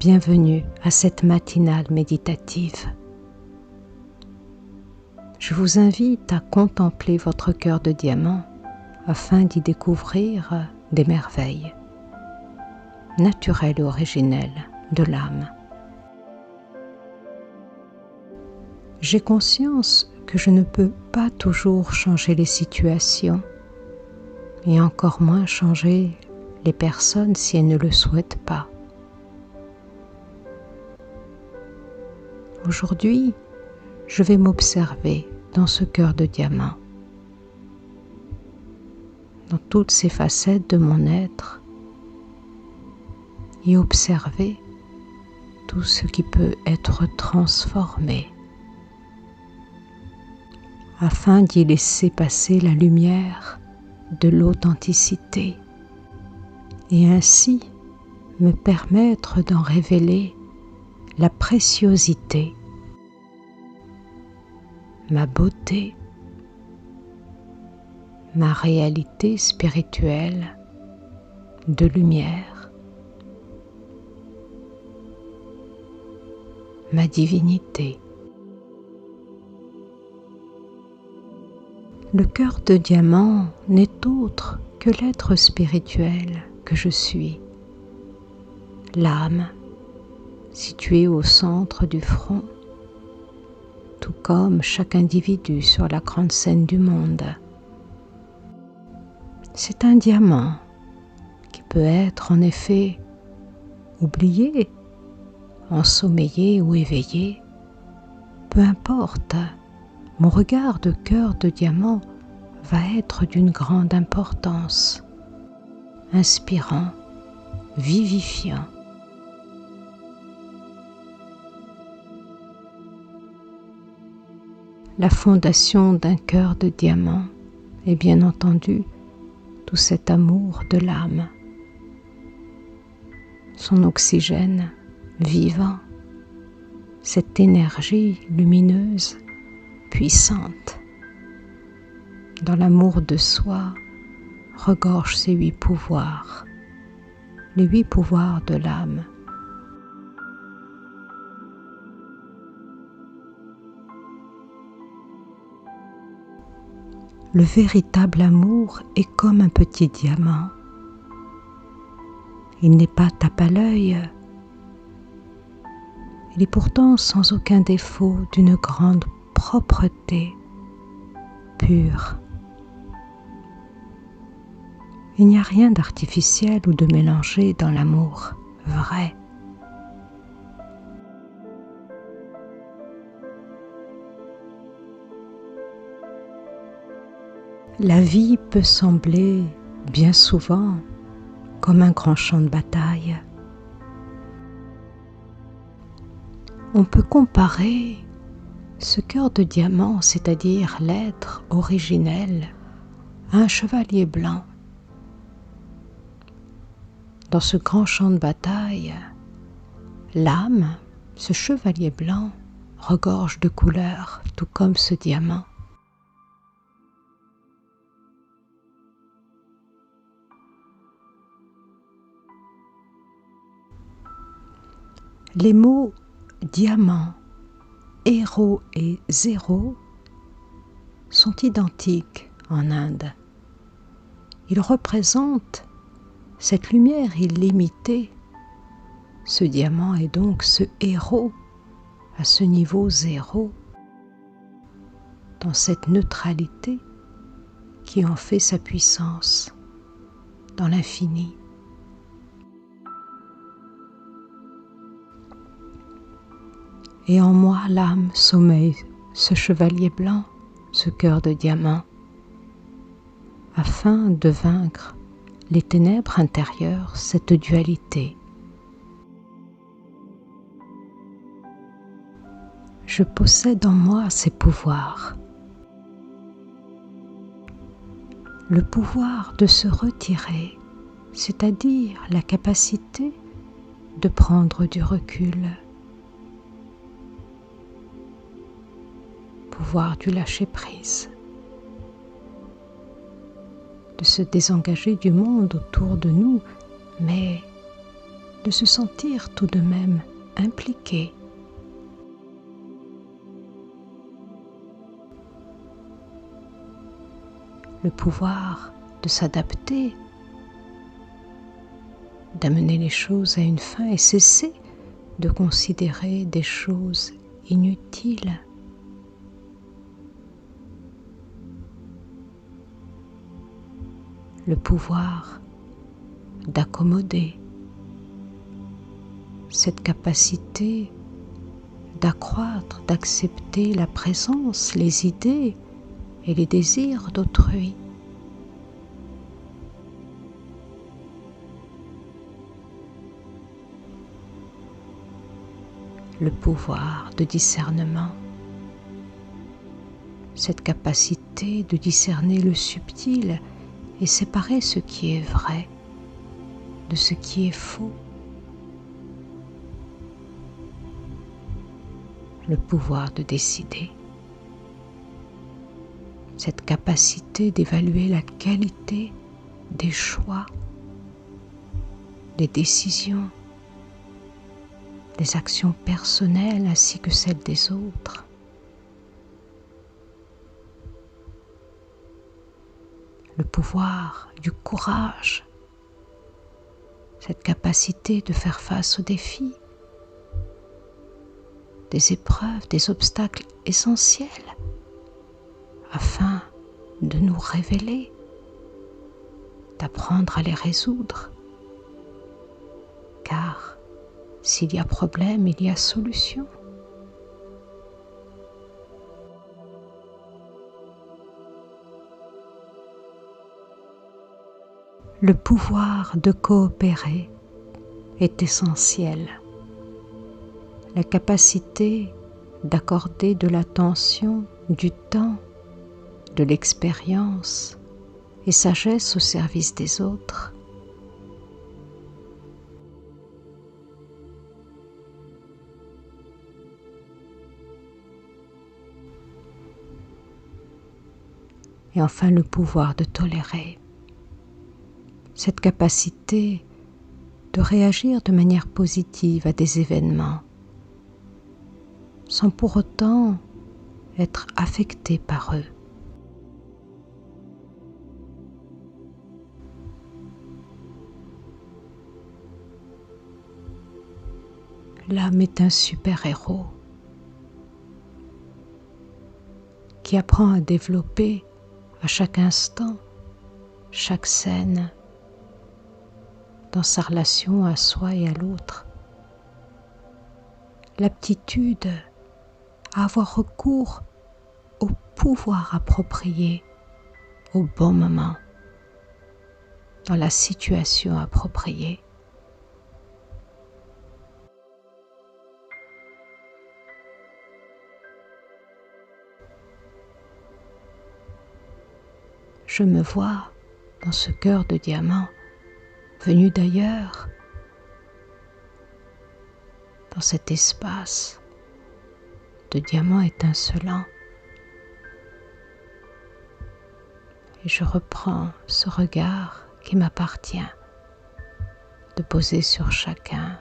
Bienvenue à cette matinale méditative. Je vous invite à contempler votre cœur de diamant afin d'y découvrir des merveilles naturelles et originelles de l'âme. J'ai conscience que je ne peux pas toujours changer les situations et encore moins changer les personnes si elles ne le souhaitent pas. Aujourd'hui, je vais m'observer dans ce cœur de diamant, dans toutes ces facettes de mon être, et observer tout ce qui peut être transformé, afin d'y laisser passer la lumière de l'authenticité, et ainsi me permettre d'en révéler la préciosité, ma beauté, ma réalité spirituelle de lumière, ma divinité. Le cœur de diamant n'est autre que l'être spirituel que je suis, l'âme située au centre du front, tout comme chaque individu sur la grande scène du monde. C'est un diamant qui peut être en effet oublié, ensommeillé ou éveillé. Peu importe, mon regard de cœur de diamant va être d'une grande importance, inspirant, vivifiant. La fondation d'un cœur de diamant est bien entendu tout cet amour de l'âme, son oxygène vivant, cette énergie lumineuse, puissante. Dans l'amour de soi regorgent ces 8 pouvoirs, les 8 pouvoirs de l'âme. Le véritable amour est comme un petit diamant. Il n'est pas tape à l'œil. Il est pourtant sans aucun défaut d'une grande propreté, pure. Il n'y a rien d'artificiel ou de mélangé dans l'amour vrai. La vie peut sembler, bien souvent, comme un grand champ de bataille. On peut comparer ce cœur de diamant, c'est-à-dire l'être originel, à un chevalier blanc. Dans ce grand champ de bataille, l'âme, ce chevalier blanc, regorge de couleurs, tout comme ce diamant. Les mots diamant, héros et zéro sont identiques en Inde. Ils représentent cette lumière illimitée. Ce diamant est donc ce héros à ce niveau zéro, dans cette neutralité qui en fait sa puissance dans l'infini. Et en moi l'âme sommeille ce chevalier blanc, ce cœur de diamant, afin de vaincre les ténèbres intérieures, cette dualité. Je possède en moi ces pouvoirs. Le pouvoir de se retirer, c'est-à-dire la capacité de prendre du recul, pouvoir du lâcher-prise, de se désengager du monde autour de nous, mais de se sentir tout de même impliqué. Le pouvoir de s'adapter, d'amener les choses à une fin et cesser de considérer des choses inutiles. Le pouvoir d'accommoder, cette capacité d'accroître, d'accepter la présence, les idées et les désirs d'autrui. Le pouvoir de discernement, cette capacité de discerner le subtil et séparer ce qui est vrai de ce qui est faux. Le pouvoir de décider, cette capacité d'évaluer la qualité des choix, des décisions, des actions personnelles ainsi que celles des autres. Le pouvoir du courage, cette capacité de faire face aux défis, des épreuves, des obstacles essentiels afin de nous révéler, d'apprendre à les résoudre. Car s'il y a problème, il y a solution. Le pouvoir de coopérer est essentiel. La capacité d'accorder de l'attention, du temps, de l'expérience et sagesse au service des autres. Et enfin le pouvoir de tolérer, cette capacité de réagir de manière positive à des événements, sans pour autant être affecté par eux. L'âme est un super-héros qui apprend à développer à chaque instant, chaque scène, dans sa relation à soi et à l'autre, l'aptitude à avoir recours au pouvoir approprié au bon moment, dans la situation appropriée. Je me vois dans ce cœur de diamant venu d'ailleurs, dans cet espace de diamants étincelants. Et je reprends ce regard qui m'appartient de poser sur chacun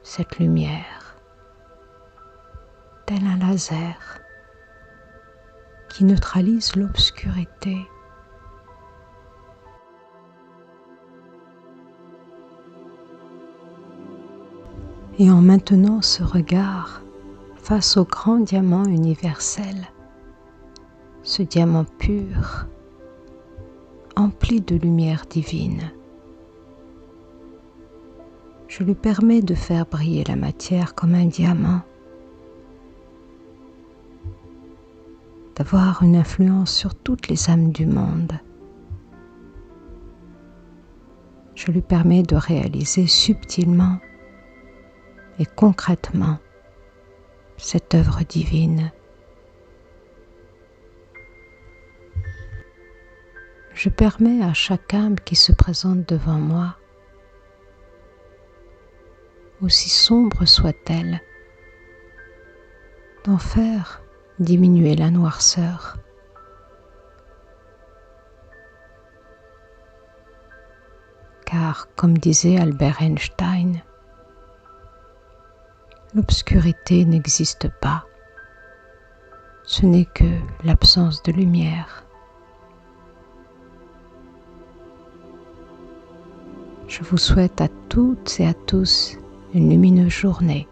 cette lumière, tel un laser qui neutralise l'obscurité. Et en maintenant ce regard face au grand diamant universel, ce diamant pur, empli de lumière divine, je lui permets de faire briller la matière comme un diamant, d'avoir une influence sur toutes les âmes du monde. Je lui permets de réaliser subtilement et concrètement cette œuvre divine. Je permets à chaque âme qui se présente devant moi, aussi sombre soit-elle, d'en faire diminuer la noirceur. Car car, comme disait Albert Einstein, l'obscurité n'existe pas. Ce n'est que l'absence de lumière. Je vous souhaite à toutes et à tous une lumineuse journée.